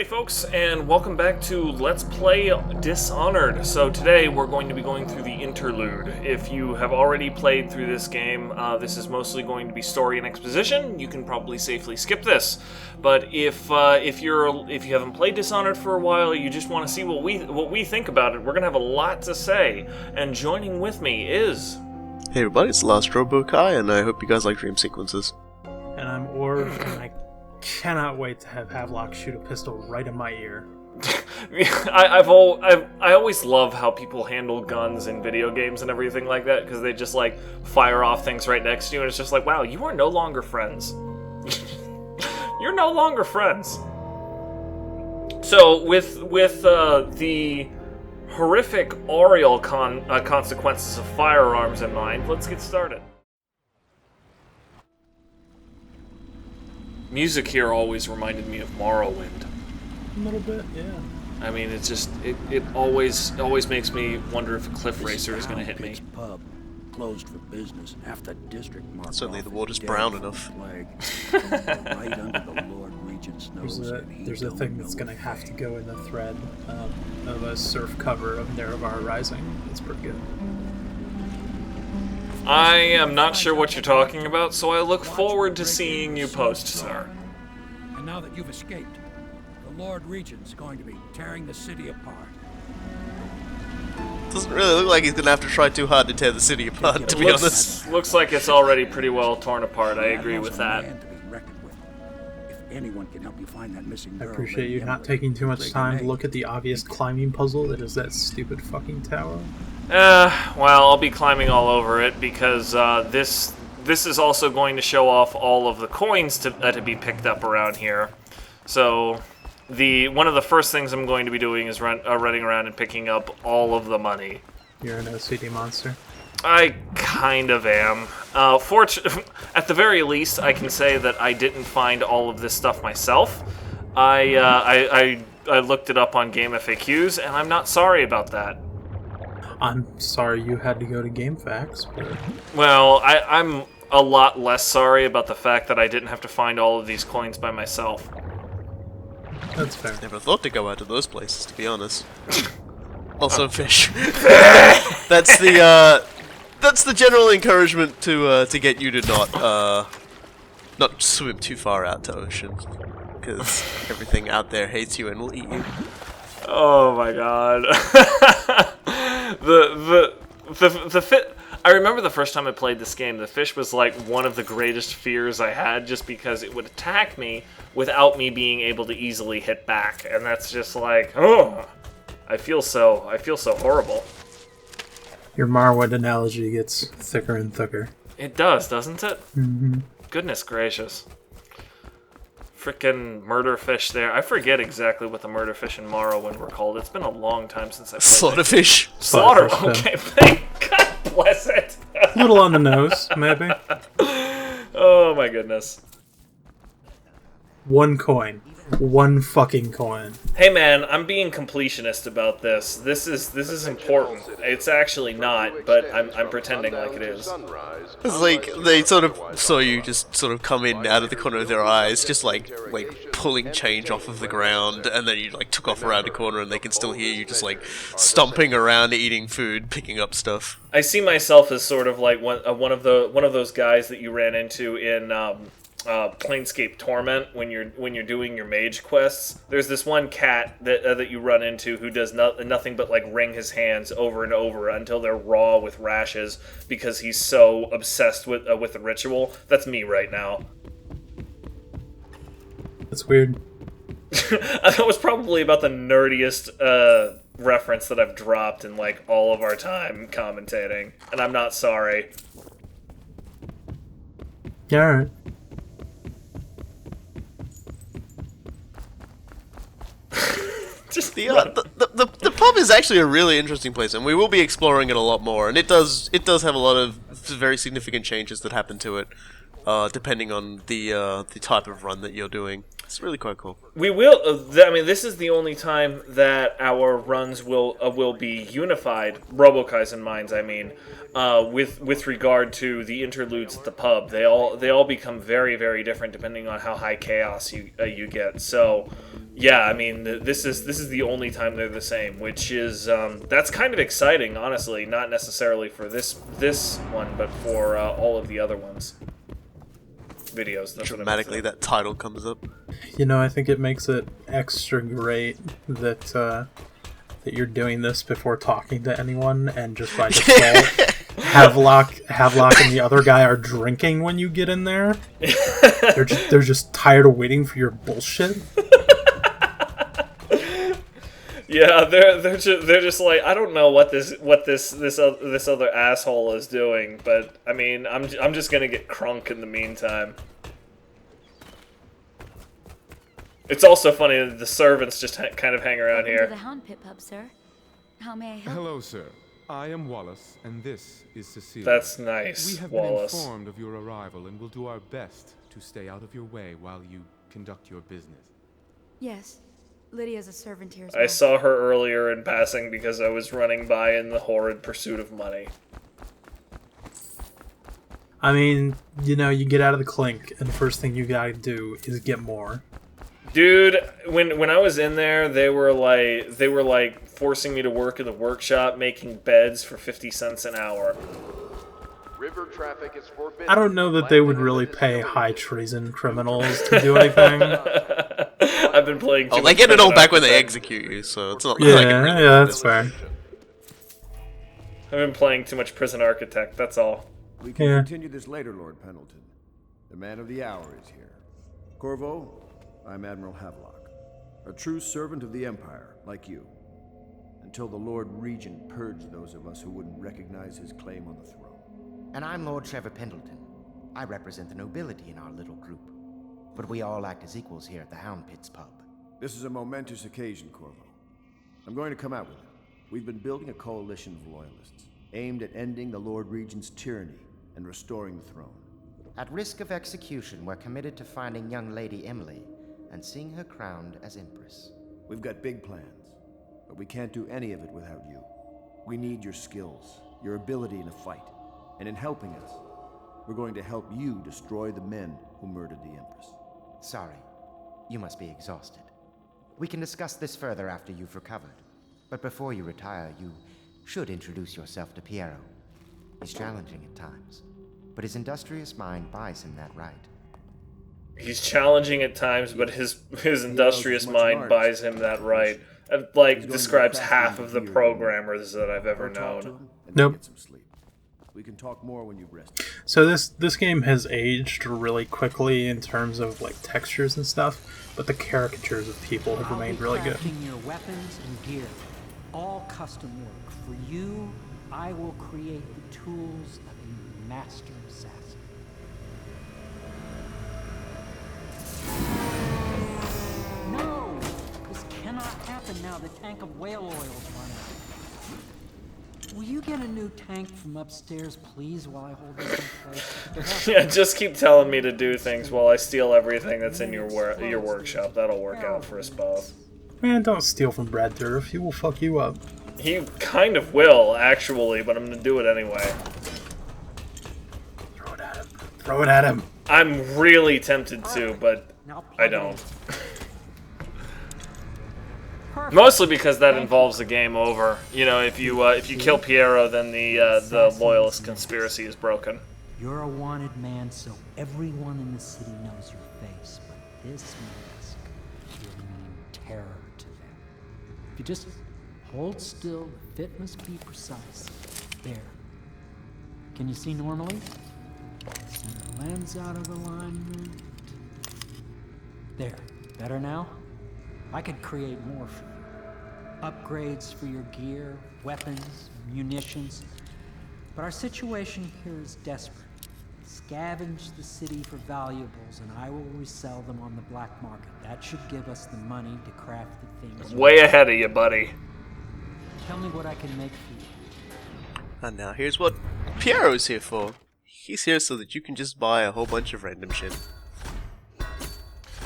Alrighty folks, and welcome back to Let's Play Dishonored. So today we're going to be going through the interlude. If you have already played through this game, this is mostly going to be story and exposition. You can probably safely skip this. But if you haven't played Dishonored for a while, you just want to see what we think about it, we're gonna have a lot to say. And joining with me is... Hey everybody, it's the Last Robo-Kai, and I hope you guys like dream sequences. And I'm Orv, and I cannot wait to have Havelock shoot a pistol right in my ear. I always love how people handle guns in video games and everything like that, because they just like fire off things right next to you, and it's just like, wow, you are no longer friends. You're no longer friends. So with the horrific aural consequences of firearms in mind, let's get started. Music here always reminded me of Morrowind. A little bit, yeah. I mean, it's just it always makes me wonder if a cliff racer is going to hit me. Pub closed for business. Half the district marked Certainly off the as water's dead brown for enough. plague. Right under the Lord Regent's nose. There's a thing that's going to have to go in the thread of a surf cover of Nerevar Rising. It's pretty good. I am not sure what you're talking about, so I look forward to seeing you post, sir. And now that you've escaped, the Lord Regent's going to be tearing the city apart. Doesn't really look like he's gonna have to try too hard to tear the city apart, to be honest. Looks like it's already pretty well torn apart. I agree with that. If anyone can help you find that missing I girl, appreciate you then not taking too much time to look at the obvious climbing puzzle that is that stupid fucking tower. Well, I'll be climbing all over it because this is also going to show off all of the coins to be picked up around here. So one of the first things I'm going to be doing is running around and picking up all of the money. You're an OCD monster. I kind of am. At the very least, I can say that I didn't find all of this stuff myself. I looked it up on Game FAQs, and I'm not sorry about that. I'm sorry you had to go to GameFAQs, but... Well, I'm a lot less sorry about the fact that I didn't have to find all of these coins by myself. That's fair. Never thought to go out to those places, to be honest. Also, fish. That's the general encouragement to get you to not swim too far out to ocean, because everything out there hates you and will eat you. Oh my god. the fish. I remember the first time I played this game, the fish was like one of the greatest fears I had, just because it would attack me without me being able to easily hit back, and that's just like, oh, I feel so horrible. Your Marwood analogy gets thicker and thicker. It does, doesn't it? Mm-hmm. Goodness gracious. Frickin' murder fish there. I forget exactly what the murder fish in Morrowind were called. It's been a long time since I played Slaughterfish. Slaughter. Slaughterfish, Okay, thank God bless it. A little on the nose, maybe. Oh my goodness. One coin. One fucking coin. Hey man, I'm being completionist about this. This is important. It's actually not, but I'm pretending like it is. It's like they sort of saw you just sort of come in out of the corner of their eyes, just like pulling change off of the ground, and then you like took off around the corner, and they can still hear you just like stomping around, eating food, picking up stuff. I see myself as sort of like one of those guys that you ran into in Planescape Torment when you're doing your mage quests. There's this one cat that you run into who does nothing but like wring his hands over and over until they're raw with rashes because he's so obsessed with the ritual. That's me right now. That's weird. That was probably about the nerdiest reference that I've dropped in like all of our time commentating, and I'm not sorry. Yeah, alright. Just the pub is actually a really interesting place, and we will be exploring it a lot more. And it does have a lot of very significant changes that happen to it, depending on the type of run that you're doing. It's really quite cool. We will. I mean, this is the only time that our runs will be unified. Robokai's and mines, I mean, with regard to the interludes at the pub. They all become very, very different depending on how high chaos you get. So Yeah, I mean, this is the only time they're the same, which is that's kind of exciting, honestly. Not necessarily for this one, but for all of the other ones. Videos. That's Dramatically, that title comes up. You know, I think it makes it extra great that that you're doing this before talking to anyone, and just by default, Havelock and the other guy are drinking when you get in there. They're just tired of waiting for your bullshit. Yeah, they're just like, I don't know what this other asshole is doing, but I mean, I'm just gonna get crunk in the meantime. It's also funny that the servants just kind of hang around Welcome here. to the Hound Pit Pub, sir. How may I help? Hello, sir. I am Wallace, and this is Cecilia. That's nice, We have Wallace. been informed of your arrival and will do our best to stay out of your way while you conduct your business. Yes, Lydia's a servant here as well. I saw her earlier in passing because I was running by in the horrid pursuit of money. I mean, you know, you get out of the clink, and the first thing you gotta do is get more. Dude, when I was in there, they were like forcing me to work in the workshop making beds for 50 cents an hour. River traffic is forbidden. I don't know that they would really pay high treason criminals to do anything. I've been playing too Oh, they much get it all Prison back when they Architect. execute you, so it's not Yeah, like a really yeah, that's fair. I've been playing too much Prison Architect, that's all. We can Yeah. continue this later, Lord Pendleton. The man of the hour is here. Corvo, I'm Admiral Havelock, a true servant of the Empire, like you. Until the Lord Regent purged those of us who wouldn't recognize his claim on the throne. And I'm Lord Trevor Pendleton. I represent the nobility in our little group. But we all act as equals here at the Hound Pit's pub. This is a momentous occasion, Corvo. I'm going to come out with it. We've been building a coalition of loyalists, aimed at ending the Lord Regent's tyranny and restoring the throne. At risk of execution, we're committed to finding young Lady Emily and seeing her crowned as Empress. We've got big plans, but we can't do any of it without you. We need your skills, your ability in a fight, and in helping us, we're going to help you destroy the men who murdered the Empress. Sorry, you must be exhausted. We can discuss this further after you've recovered. But before you retire, you should introduce yourself to Pierro. He's challenging at times, but his industrious mind buys him that right. He's challenging at times, but his industrious much an mind artist. buys him that right. It, like, describes half of the programmers that I've ever Go talk to known. him and Nope. get some sleep. We can talk more when you've rested. So this game has aged really quickly in terms of like textures and stuff, but the caricatures of people have remained really good. I'll be crafting your weapons and gear, all custom work. For you, I will create the tools of a master assassin. No! This cannot happen now. The tank of whale oil's run out. Will you get a new tank from upstairs, please, while I hold this in place? Yeah, just keep telling me to do things while I steal everything that's in your workshop. That'll work out for us both. Man, don't steal from Brad Dourif. He will fuck you up. He kind of will, actually, but I'm gonna do it anyway. Throw it at him. Throw it at him. I'm really tempted to, but Now I plug it don't. in. Perfect. Mostly because that involves the game over. You know, if you kill Pierro, then the loyalist conspiracy is broken. You're a wanted man, so everyone in the city knows your face. But this mask will mean terror to them. If you just hold still, the fit must be precise. There. Can you see normally? Center lens out of alignment. There. Better now? I could create more for you. Upgrades for your gear, weapons, munitions. But our situation here is desperate. Scavenge the city for valuables, and I will resell them on the black market. That should give us the money to craft the things. Way ahead of you, buddy. Tell me what I can make for you. And now here's what Pierro's here for. He's here so that you can just buy a whole bunch of random shit.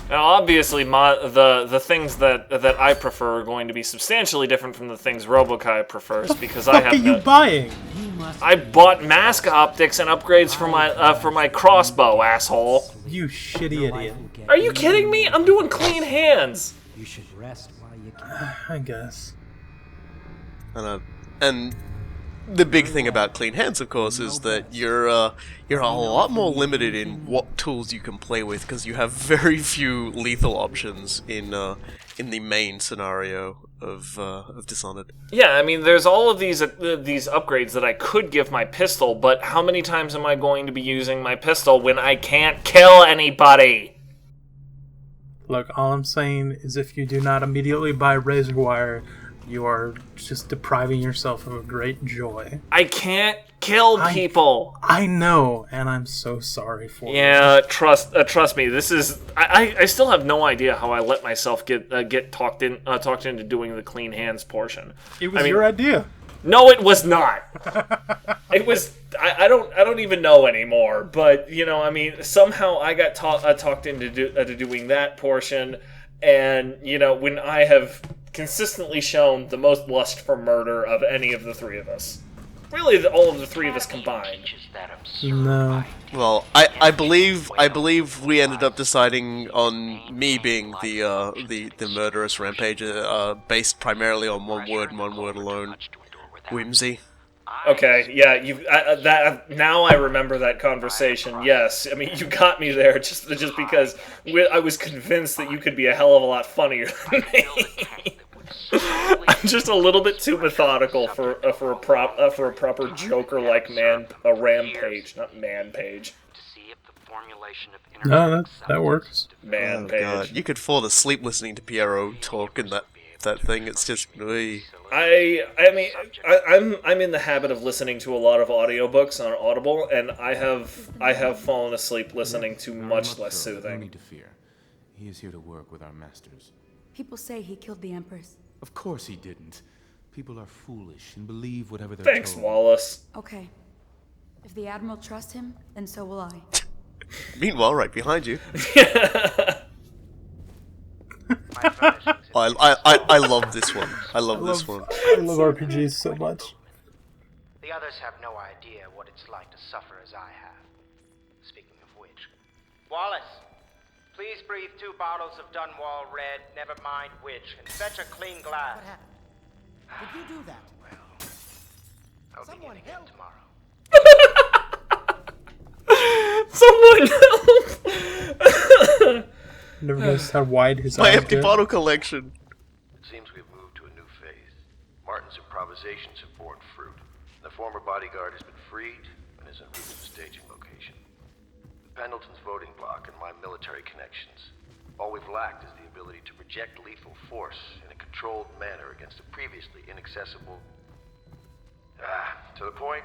Now, obviously, the things that I prefer are going to be substantially different from the things Robokai prefers because I What have are you no. buying? You must I bought mask optics and upgrades for my crossbow, asshole. You shitty your life idiot. will get Are you kidding me? I'm doing clean hands. You should rest while you can. I guess. And the big thing about clean hands, of course, is that you're a lot more limited in what tools you can play with, because you have very few lethal options in the main scenario of Dishonored. Yeah, I mean, there's all of these upgrades that I could give my pistol, but how many times am I going to be using my pistol when I can't kill anybody? Look, all I'm saying is if you do not immediately buy razor wire, you are just depriving yourself of a great joy. I can't kill people. I know, and I'm so sorry for you. Yeah, trust me. This is. I still have no idea how I let myself get talked into doing the clean hands portion. It was your idea. No, it was not. It was. I don't even know anymore. But I mean, somehow I got talked into doing that portion, and when I have consistently shown the most lust for murder of any of the three of us. Really, all of the three of us combined. No. Well, I believe we ended up deciding on me being the murderous rampager, based primarily on one word and one word alone: whimsy. Okay, yeah, now I remember that conversation. Yes, I mean you got me there just because I was convinced that you could be a hell of a lot funnier than me. I'm just a little bit too methodical for a proper Joker-like rampage, not man-page. No, that works. Man-page. God, you could fall asleep listening to Pierro talk in that thing. It's just. Ugh. I'm in the habit of listening to a lot of audiobooks on Audible, and I have fallen asleep listening to much less No soothing. need to fear. He is here to work with our masters. People say he killed the Empress. Of course he didn't. People are foolish and believe whatever they're Thanks, told. Wallace. Okay. If the Admiral trusts him, then so will I. Meanwhile, right behind you. I love this one. I love this one. I love RPGs so much. The others have no idea what it's like to suffer as I have. Speaking of which, Wallace, please breathe 2 bottles of Dunwall Red, never mind which, and fetch a clean glass. What happened? Did you do that? Well, I'll Someone be getting help. it tomorrow. Someone help! Never noticed how wide his My eyes empty get. bottle collection. It seems we've moved to a new phase. Martin's improvisations have borne fruit. The former bodyguard has been freed and is en route to the staging location. With Pendleton's voting bloc and my military connections, all we've lacked is the ability to project lethal force in a controlled manner against a previously inaccessible... to the point,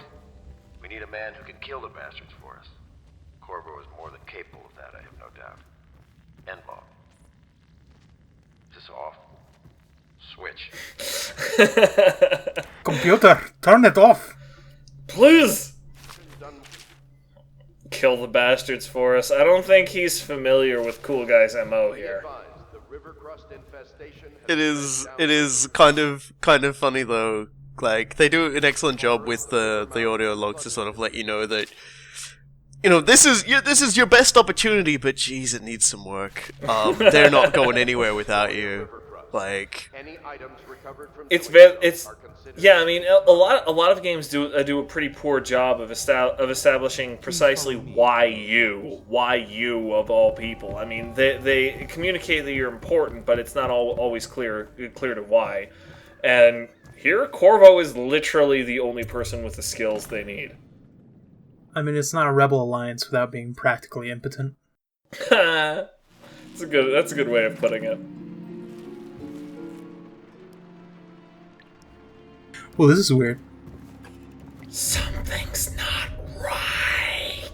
we need a man who can kill the bastards for us. Corvo is more than capable of that, I have no doubt. N-bomb. Is this off? Switch. Computer, turn it off. Please! Kill the bastards for us. I don't think he's familiar with Cool Guy's MO here. It is kind of funny though. Like, they do an excellent job with the audio logs to sort of let you know that, this is your best opportunity, but geez, it needs some work. They're not going anywhere without you. Like, yeah. I mean, a lot of games do a pretty poor job of establishing precisely why you of all people. I mean, they communicate that you're important, but it's not always clear to why. And here, Corvo is literally the only person with the skills they need. I mean, it's not a rebel alliance without being practically impotent. That's a good way of putting it. Well, this is weird. Something's not right.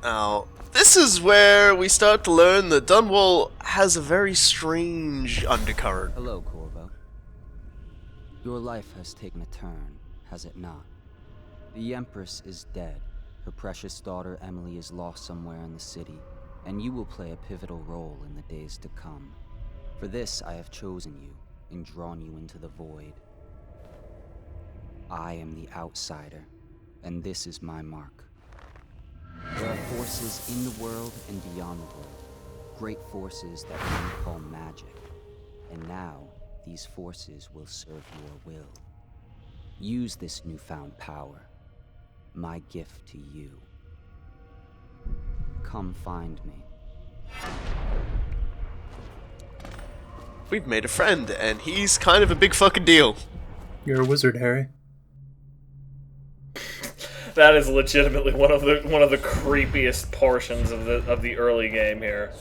now, this is where we start to learn that Dunwall has a very strange undercurrent. Hello, Corvo. Your life has taken a turn, has it not? The Empress is dead. Her precious daughter Emily is lost somewhere in the city, and you will play a pivotal role in the days to come. For this, I have chosen you and drawn you into the void. I am the outsider, and this is my mark. There are forces in the world and beyond the world, great forces that men call magic. And now, these forces will serve your will. Use this newfound power, my gift to you. Come find me. We've made a friend, and he's kind of a big fucking deal. You're a wizard, Harry. That is legitimately one of the creepiest portions of the early game here.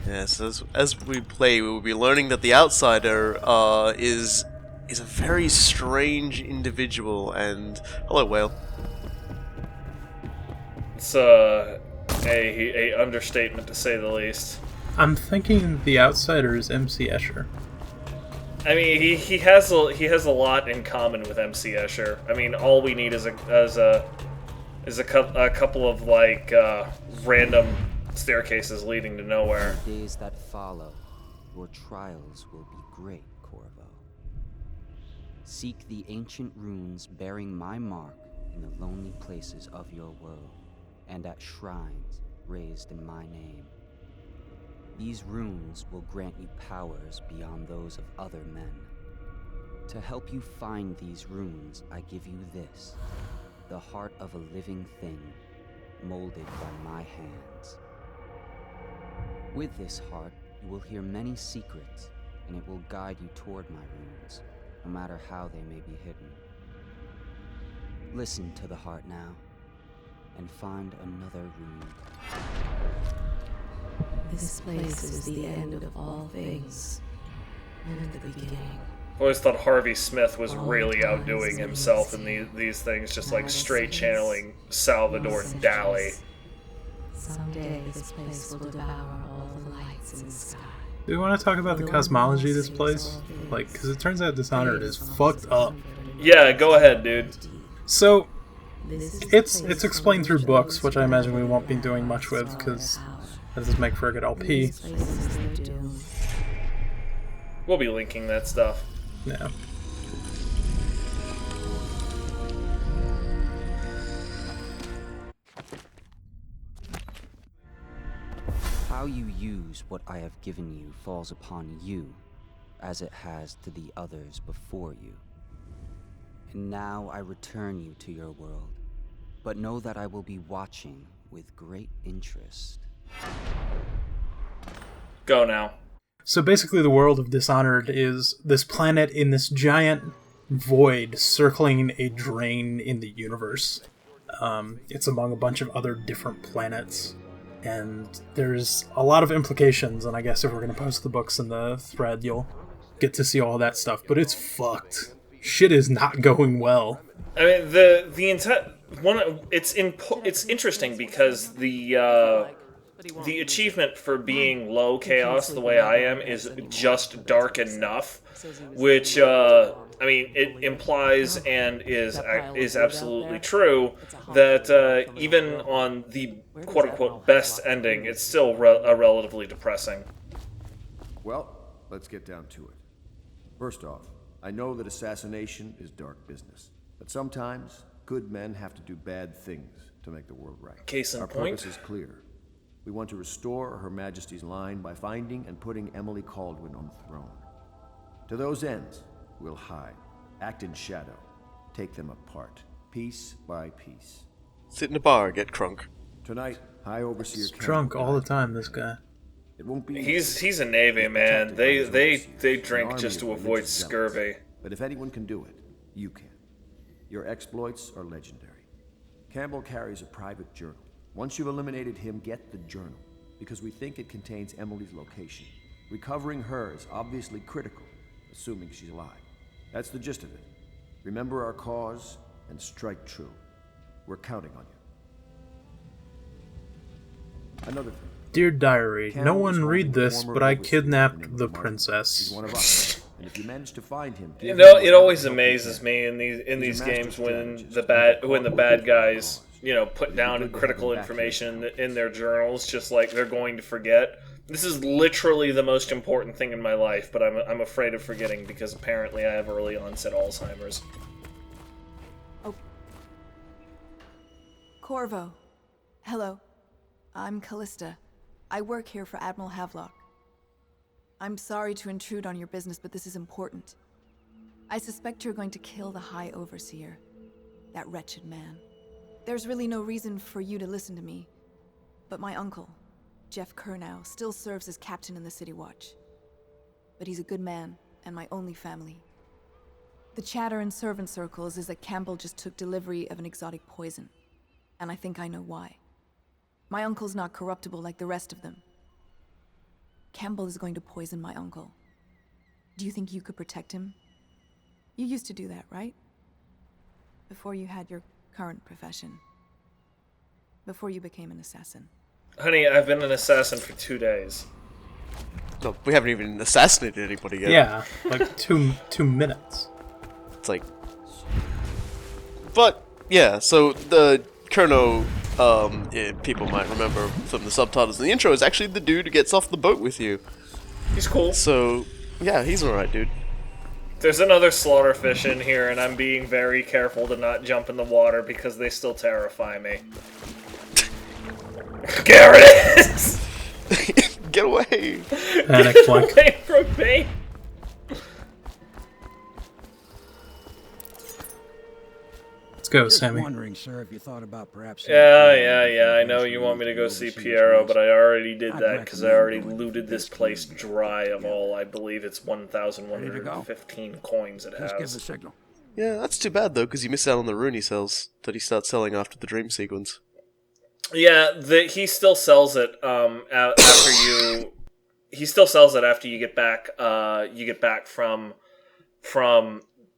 Yes, as we play, we will be learning that the outsider is a very strange individual. And hello, whale. It's a understatement to say the least. I'm thinking the outsider is MC Escher. I mean, he has a lot in common with MC Escher. I mean, all we need is a couple of like random staircases leading to nowhere. In the days that follow, your trials will be great, Corvo. Seek the ancient runes bearing my mark in the lonely places of your world, and at shrines raised in my name. These runes will grant you powers beyond those of other men. To help you find these runes, I give you this, the heart of a living thing, molded by my hands. With this heart, you will hear many secrets, and it will guide you toward my runes, no matter how they may be hidden. Listen to the heart now, and find another rune. This place is the end of all things, and the beginning. I always thought Harvey Smith was really outdoing himself in these things, just like straight channeling Salvador Dali. Someday this place will devour all the lights in the sky. Do we want to talk about the cosmology of this place? Like, because it turns out Dishonored is fucked up. Yeah, go ahead, dude. So, it's explained through books, which I imagine we won't be doing much with, because that does make for a good LP. We'll be linking that stuff. Yeah. How you use what I have given you falls upon you, as it has to the others before you. And now I return you to your world, but know that I will be watching with great interest. Go now. So basically the world of Dishonored is this planet in this giant void circling a drain in the universe. It's among a bunch of other different planets. And there's a lot of implications, and I guess if we're going to post the books in the thread, you'll get to see all that stuff. But it's fucked. Shit is not going well. I mean, the entire one. It's interesting because the achievement for being low chaos the way I am is just dark enough, which I mean it implies and is absolutely true that even on the quote unquote best ending, it's still relatively depressing. Well, let's get down to it. First off, I know that assassination is dark business, but sometimes good men have to do bad things to make the world right. Case in Our point. purpose is clear. We want to restore Her Majesty's line by finding and putting Emily Kaldwin on the throne. To those ends, we'll hide, act in shadow, take them apart, piece by piece. Sit in a bar, get crunk. Tonight, High Overseer He's drunk all the time, this guy. It won't be He's a Navy man. They drink just to avoid scurvy. But if anyone can do it, you can. Your exploits are legendary. Campbell carries a private journal. Once you've eliminated him, get the journal, because we think it contains Emily's location. Recovering her is obviously critical, assuming she's alive. That's the gist of it. Remember our cause and strike true. We're counting on you. Another thing. Dear Diary, no one read this, but I kidnapped the He's princess. one of us. And if you manage to find him, You know, it always amazes me in these games when the bad guys, you know, put down critical information in their journals, just like they're going to forget. This is literally the most important thing in my life, but I'm afraid of forgetting because apparently I have early onset Alzheimer's. Oh. Corvo, Hello. I'm Callista. I work here for Admiral Havelock. I'm sorry to intrude on your business, but this is important. I suspect you're going to kill the High Overseer. That wretched man. There's really no reason for you to listen to me. But my uncle, Jeff Kernow, still serves as captain in the City Watch. But he's a good man, and my only family. The chatter in servant circles is that Campbell just took delivery of an exotic poison. And I think I know why. My uncle's not corruptible like the rest of them. Campbell is going to poison my uncle. Do you think you could protect him? You used to do that, right? Before you had your current profession. Before you became an assassin. Honey, I've been an assassin for 2 days. No, we haven't even assassinated anybody yet. Yeah, like two minutes. It's like... But, yeah, so the Kerno, people might remember from the subtitles in the intro, is actually the dude who gets off the boat with you. He's cool. So, yeah, he's alright, dude. There's another slaughterfish in here, and I'm being very careful to not jump in the water because they still terrify me. There it is! Get away! Panic Get flick. away from me! Let's go, Just Sammy. wondering, sir, if you thought about perhaps... Yeah, I know you want me to go see Pierro, but I already did that because I already looted this place dry of all, I believe it's 1,115 coins it Just give the has. signal. Yeah, that's too bad, though, because you miss out on the rune he sells that he starts selling after the dream sequence. Yeah, he still sells it after you... He still sells it after you get back from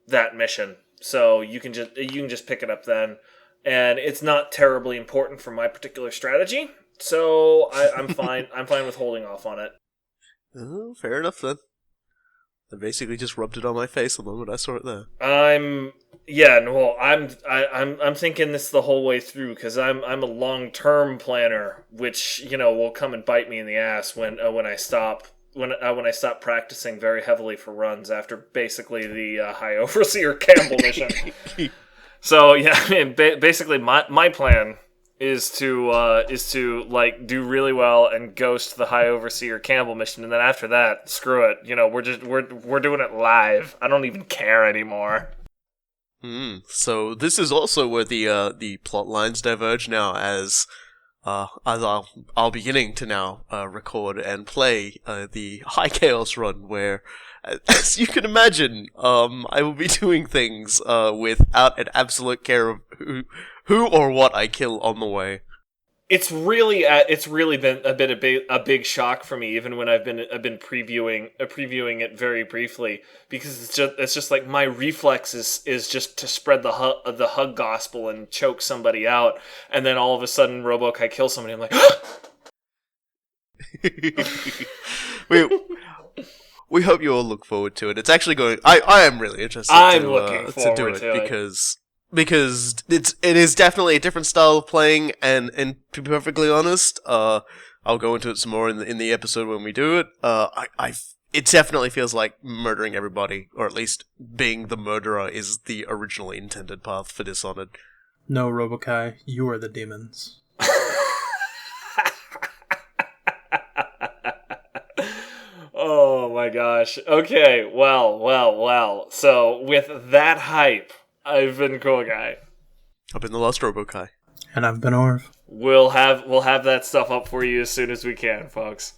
that mission. So you can just pick it up then, and it's not terribly important for my particular strategy. So I'm fine. I'm fine with holding off on it. Oh, fair enough then. I basically just rubbed it on my face the moment I saw it there. I'm thinking this the whole way through because I'm a long-term planner, which will come and bite me in the ass when I stop practicing very heavily for runs after basically the High Overseer Campbell mission. So yeah, I mean, basically my plan is to like do really well and ghost the High Overseer Campbell mission, and then after that, screw it. We're doing it live. I don't even care anymore. So this is also where the plot lines diverge now, as I'll beginning to now record and play the High Chaos run, where, as you can imagine, I will be doing things without an absolute care of who or what I kill on the way. It's really been a big shock for me, even when I've been previewing it very briefly, because it's just like my reflex is just to spread the hug gospel and choke somebody out, and then all of a sudden Robokai kills somebody. I'm like, we hope you all look forward to it. It's actually going. I am really interested. I'm looking forward to it because it is definitely a different style of playing, and to be perfectly honest, I'll go into it some more in the episode when we do it. It definitely feels like murdering everybody, or at least being the murderer, is the originally intended path for Dishonored. No, Robokai, you are the demons. Oh my gosh. Okay, well. So with that hype, I've been Cool Guy. I've been the Lost Robokai. And I've been Orv. We'll have that stuff up for you as soon as we can, folks.